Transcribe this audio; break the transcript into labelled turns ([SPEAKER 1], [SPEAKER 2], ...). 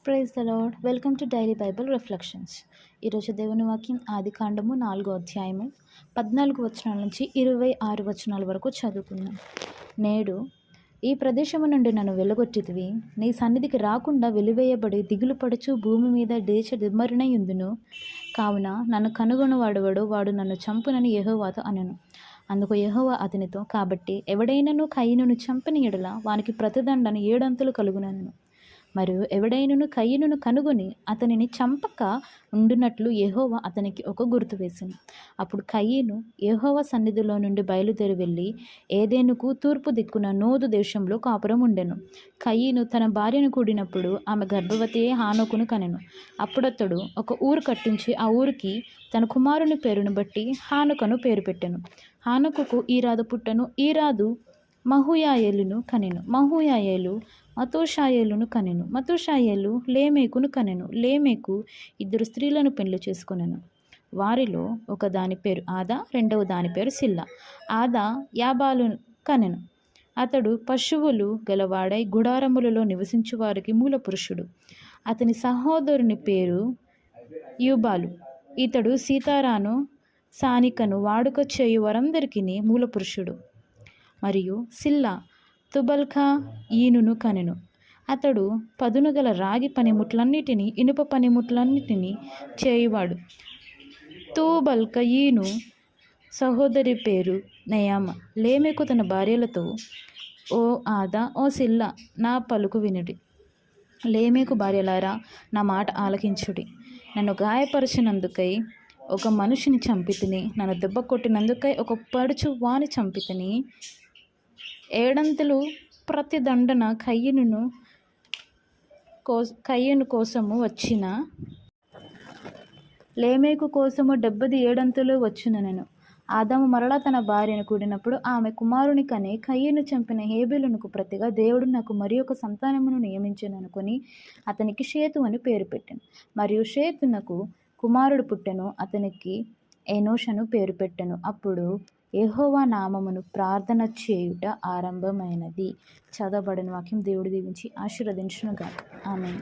[SPEAKER 1] Praise the Lord. Welcome to daily Bible reflections. ఈరోజు దేవుని వాక్యం ఆదికాండము 4వ అధ్యాయము 14 వచనాల నుంచి 26 వచనాల వరకు చదువుకుందాం. నేడు ఈ ప్రదేశము నుండి నన్ను వెలుగొట్టితివి, నీ సన్నిధికి రాకుండా వెలివేయబడి దిగులు పడుచు భూమి మీద దిమ్మరినై ఉందును. కావున నన్ను కనుగొనవాడెవడో వాడు నన్ను చంపునని యెహోవాతో అనెను. అందుకు యెహోవా అతనితో, కాబట్టి ఎవడైనను కయీనును చంపిన ఎడల వానికి ప్రతిదండన 7 అంతులు కలుగునెను. మరియు ఎవడైనను కయీనును కనుగొని అతనిని చంపక ఉండునట్లు యెహోవా అతనికి ఒక గుర్తు వేసెను. అప్పుడు కయీను యెహోవా సన్నిధిలో నుండి బయలుదేరి వెళ్ళి ఏదెనుకు తూర్పు దిక్కున నోదు దేశంలో కాపురం ఉండెను. కయీను తన భార్యను కూడినప్పుడు ఆమె గర్భవతియే హానోకును కనెను. అప్పుడతడు ఒక ఊరు కట్టించి ఆ ఊరికి తన కుమారుని పేరును బట్టి హానుకను పేరు పెట్టెను. హానుకుకు ఈరాదు పుట్టెను. ఈరాదు మహూయాయేలును కనెను. మహూయాయేలు మతూషాయేలును కనెను. మతూషాయేలు లేమేకును కనెను. లేమేకు 2 స్త్రీలను పెళ్లి చేసుకొనెను. వారిలో ఒక దాని పేరు ఆదా, రెండవ దాని పేరు సిల్లా. ఆదా యాబాలు కనెను. అతడు పశువులు గలవాడై గుడారములలో నివసించు వారికి మూల పురుషుడు. అతని సహోదరుని పేరు యూబాలు. ఇతడు సీతారాను సానికను వాడుక చేయు వారందరికీ మూల పురుషుడు. మరియు సిల్లా తుబల్కా ఈనును కనెను. అతడు పదునుగల రాగి పనిముట్లన్నిటినీ ఇనుప పనిముట్లన్నిటినీ చేయువాడు. తూబల్క ఈను సహోదరి పేరు నయామ. లేమెకు తన భార్యలతో, ఓ ఆదా, ఓ సిల్లా, నా పలుకు వినుడి. లేమెకు భార్యలారా, నా మాట ఆలకించుడి. నన్ను గాయపరిచినందుకై ఒక మనిషిని చంపితిని, నన్ను దెబ్బ కొట్టినందుకై ఒక పడుచు వాని చంపితిని. 7 అంతులు ప్రతిదండన కయీను కోసము వచ్చిన లేమెకు కోసము 7 అంతులు వచ్చునెను. ఆదాము మరలా తన భార్యను కూడినప్పుడు ఆమె కుమారుని కని కయీను చంపిన హేబెలునకు ప్రతిగా దేవుడు నాకు మరి ఒక సంతానమును నియమించెననుకొని అతనికి షేతు అని పేరు పెట్టెను. మరియు షేతునకు కుమారుడు పుట్టెను. అతనికి ఎనోష్ అని పేరు పెట్టెను. అప్పుడు యెహోవా నామమును ప్రార్థన చేయుట ఆరంభమైనది. చదవబడిన వాక్యం దేవుడు దీవించి ఆశీర్వదించునుగాక. ఆమేన్.